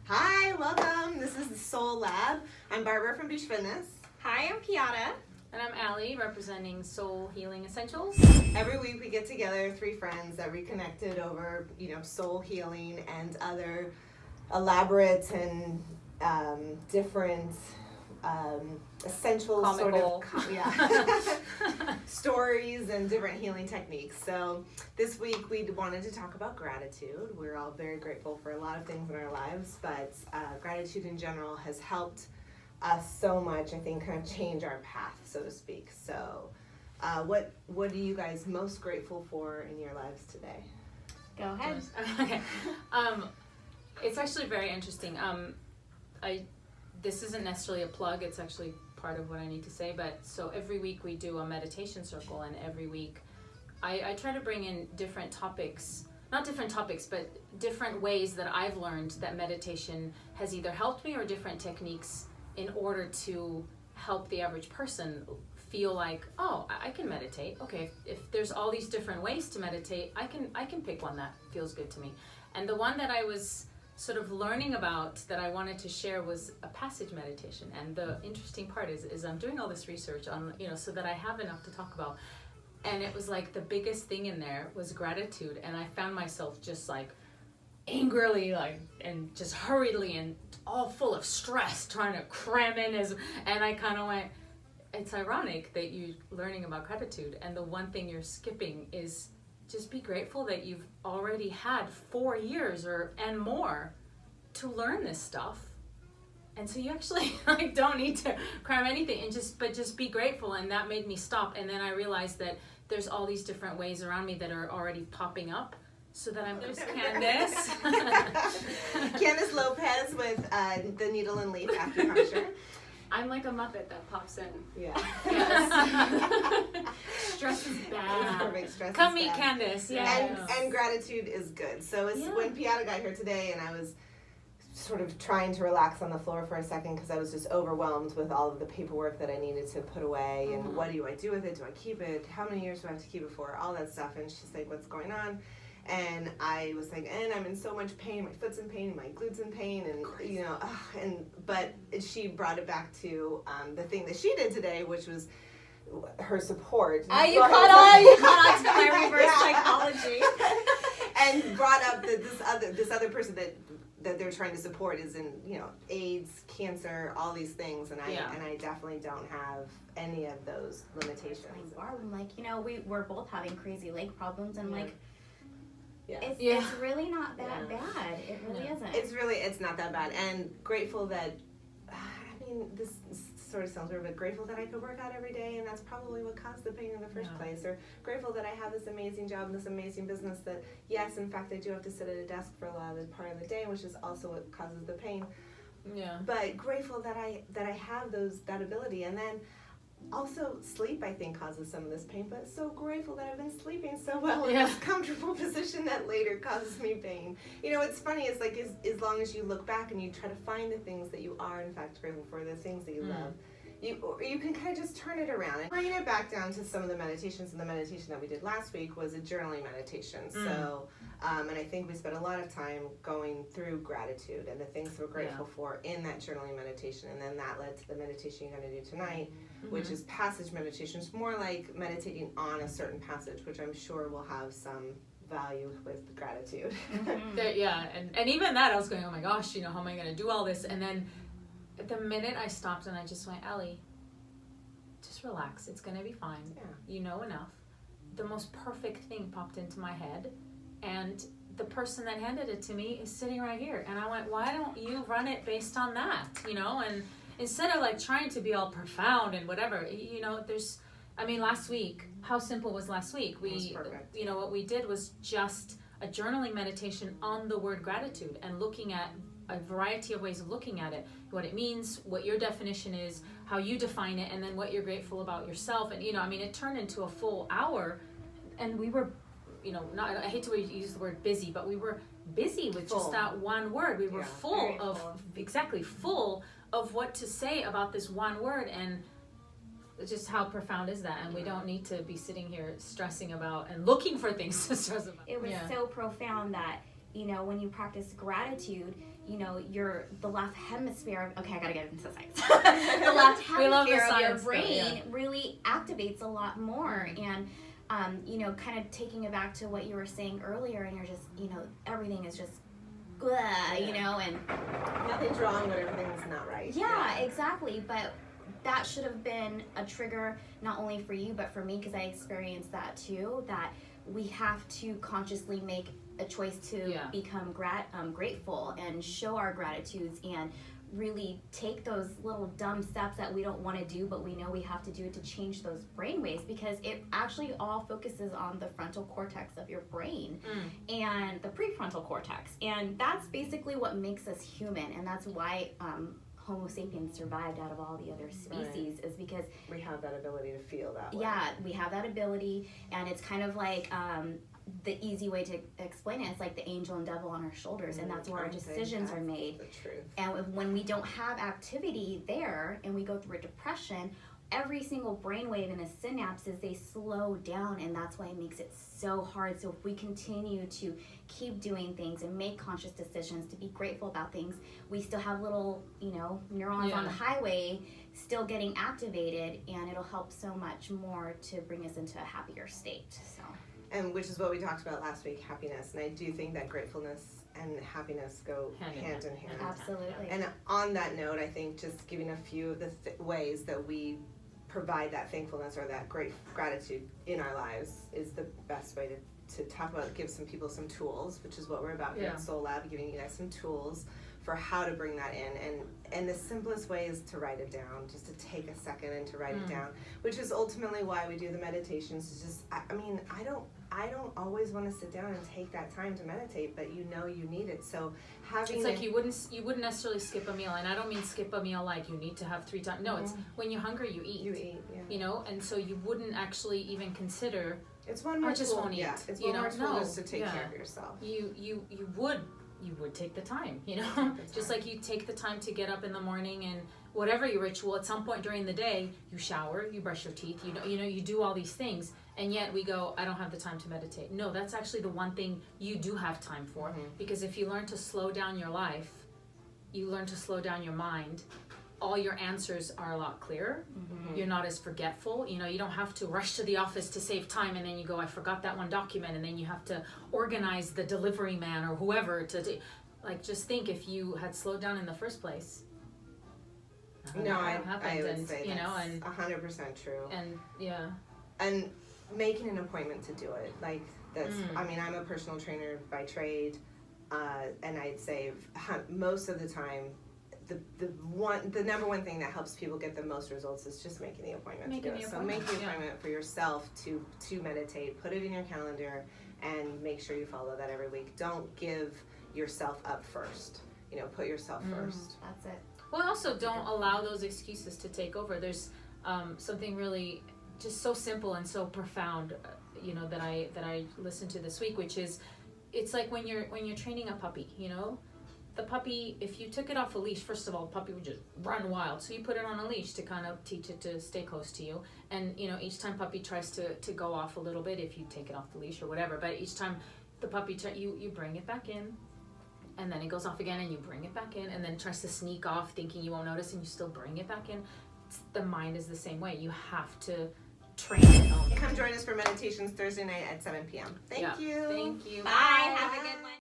Hi, welcome. This is the Soul Lab. I'm Barbara from Beach Fitness. Hi, I'm Piata. And I'm Allie, representing Soul Healing Essentials. Every week we get together, three friends that reconnected over, soul healing and other elaborate and different essential Comical. stories and different healing techniques. So this week we wanted to talk about gratitude. We're all very grateful for a lot of things in our lives, but gratitude in general has helped us so much, I think, kind of change our path, so to speak. So what are you guys most grateful for in your lives today? Go ahead. Okay. It's actually very interesting. This isn't necessarily a plug, it's actually part of what I need to say, but so every week we do a meditation circle, and every week I try to bring in different topics, not different topics, but different ways that I've learned that meditation has either helped me or different techniques in order to help the average person feel like, oh, I can meditate. Okay, if there's all these different ways to meditate, I can pick one that feels good to me. And the one that I was sort of learning about that I wanted to share was a passage meditation. And the interesting part is I'm doing all this research on, so that I have enough to talk about. And it was like the biggest thing in there was gratitude. And I found myself just like angrily, and just hurriedly and all full of stress trying to cram in and I kind of went, it's ironic that you're learning about gratitude and the one thing you're skipping is just be grateful that you've already had 4 years and more to learn this stuff. And so you actually don't need to cram anything and just be grateful. And that made me stop. And then I realized that there's all these different ways around me that are already popping up. So that there's Candace. Candace Lopez with the needle and leaf acupuncture. I'm like a Muppet that pops in. Yeah. Yes. Stress is It's bad. perfect. Stress Come is meet bad. Candace. Yeah. And gratitude is good. So it's when Piata got here today and I was sort of trying to relax on the floor for a second because I was just overwhelmed with all of the paperwork that I needed to put away and what do I do with it? Do I keep it? How many years do I have to keep it for? All that stuff. And she's like, what's going on? And I was like, and I'm in so much pain. My foot's in pain, my glutes in pain, and but she brought it back to the thing that she did today, which was her support. You caught on to my reverse psychology. And brought up that this other person that they're trying to support is in AIDS, cancer, all these things, and I definitely don't have any of those limitations. I'm like, we're both having crazy leg problems, and Yes. It's really not that bad. It really isn't. It's not that bad, and grateful that, this sort of sounds weird, but grateful that I could work out every day, and that's probably what caused the pain in the first place, or grateful that I have this amazing job and this amazing business that, yes, in fact, I do have to sit at a desk for a lot of the part of the day, which is also what causes the pain. Yeah. But grateful that I have that ability, and then also sleep I think causes some of this pain, but so grateful that I've been sleeping so well in this comfortable position that later causes me pain. It's funny, it's like as long as you look back and you try to find the things that you are in fact grateful for, the things that you love, you can kind of just turn it around and bring it back down to some of the meditations. And the meditation that we did last week was a journaling meditation. So and I think we spent a lot of time going through gratitude and the things we're grateful for in that journaling meditation, and then that led to the meditation you're going to do tonight, which is passage meditation. It's more like meditating on a certain passage, which I'm sure will have some value with gratitude. And even that I was going, oh my gosh, how am I going to do all this? And then the minute I stopped and I just went, Ellie, just relax. It's going to be fine. Yeah. You know enough. The most perfect thing popped into my head, and the person that handed it to me is sitting right here. And I went, why don't you run it based on that? And instead of trying to be all profound and whatever, last week, how simple was last week? What we did was just a journaling meditation on the word gratitude and looking at a variety of ways of looking at it, what it means, what your definition is, how you define it, and then what you're grateful about yourself. And, it turned into a full hour, and we were, I hate to use the word busy, but we were busy with just that one word. We were full of what to say about this one word, and just how profound is that? And we don't need to be sitting here stressing about and looking for things to stress about. It was so profound that when you practice gratitude, the left hemisphere, okay, I gotta get into science. The left We love the hemisphere of your science, though, brain yeah. really activates a lot more. And, kind of taking it back to what you were saying earlier, and you're just, everything is just, blah, and Nothing's wrong, but everything's not right. yeah, exactly. But that should have been a trigger not only for you but for me, because I experienced that too, that we have to consciously make a choice to Yeah. become grateful and show our gratitudes and really take those little dumb steps that we don't want to do but we know we have to do it to change those brain waves, because it actually all focuses on the frontal cortex of your brain and the prefrontal cortex, and that's basically what makes us human, and that's why Homo sapiens survived out of all the other species, is because We have that ability to feel that way. yeah, we have that ability, and it's kind of like the easy way to explain it. It's like the angel and devil on our shoulders, and that's where our I think decisions are that's made. The truth. And when we don't have activity there, and we go through a depression, every single brainwave in a synapses, they slow down, and that's why it makes it so hard. So if we continue to keep doing things and make conscious decisions to be grateful about things, we still have little, neurons on the highway still getting activated, and it'll help so much more to bring us into a happier state. So. And which is what we talked about last week, happiness. And I do think that gratefulness and happiness go hand in hand. Absolutely. And on that note, I think just giving a few of the ways that we provide that thankfulness or that great gratitude in our lives is the best way to talk about, give some people some tools, which is what we're about here at Soul Lab, giving you guys some tools for how to bring that in. And the simplest way is to write it down, just to take a second and to write it down, which is ultimately why we do the meditations. It's just, I don't always want to sit down and take that time to meditate, but you need it. So having it's like you wouldn't necessarily skip a meal, and I don't mean skip a meal like you need to have 3 times. No, it's when you're hungry you eat. You eat, yeah. And so you wouldn't actually even consider. It's one more I just tool. won't eat. Yeah, it's one more tool just to take care of yourself. You would take the time, just like you take the time to get up in the morning and whatever your ritual, at some point during the day, you shower, you brush your teeth, you do all these things, and yet we go, I don't have the time to meditate. No, that's actually the one thing you do have time for, because if you learn to slow down your life, you learn to slow down your mind, all your answers are a lot clearer. You're not as forgetful. You don't have to rush to the office to save time, and then you go, I forgot that one document, and then you have to organize the delivery man or whoever to just think, if you had slowed down in the first place. I would say that's 100% true. And and making an appointment to do it, like that's. I'm a personal trainer by trade, and I'd say most of the time, the number one thing that helps people get the most results is just making the appointment to do it. So make the appointment for yourself to meditate. Put it in your calendar and make sure you follow that every week. Don't give yourself up first. Put yourself first. That's it. Well, also don't allow those excuses to take over. There's something really just so simple and so profound, that I listened to this week, which is, it's like when you're training a puppy, the puppy, if you took it off a leash, first of all, the puppy would just run wild. So you put it on a leash to kind of teach it to stay close to you. And, each time puppy tries to go off a little bit, if you take it off the leash or whatever, but each time the puppy, you bring it back in, and then it goes off again, and you bring it back in, and then it tries to sneak off thinking you won't notice, and you still bring it back in. The mind is the same way. You have to train it. Come join us for Meditations Thursday night at 7 p.m. Thank you. Thank you. Bye. Have a good one.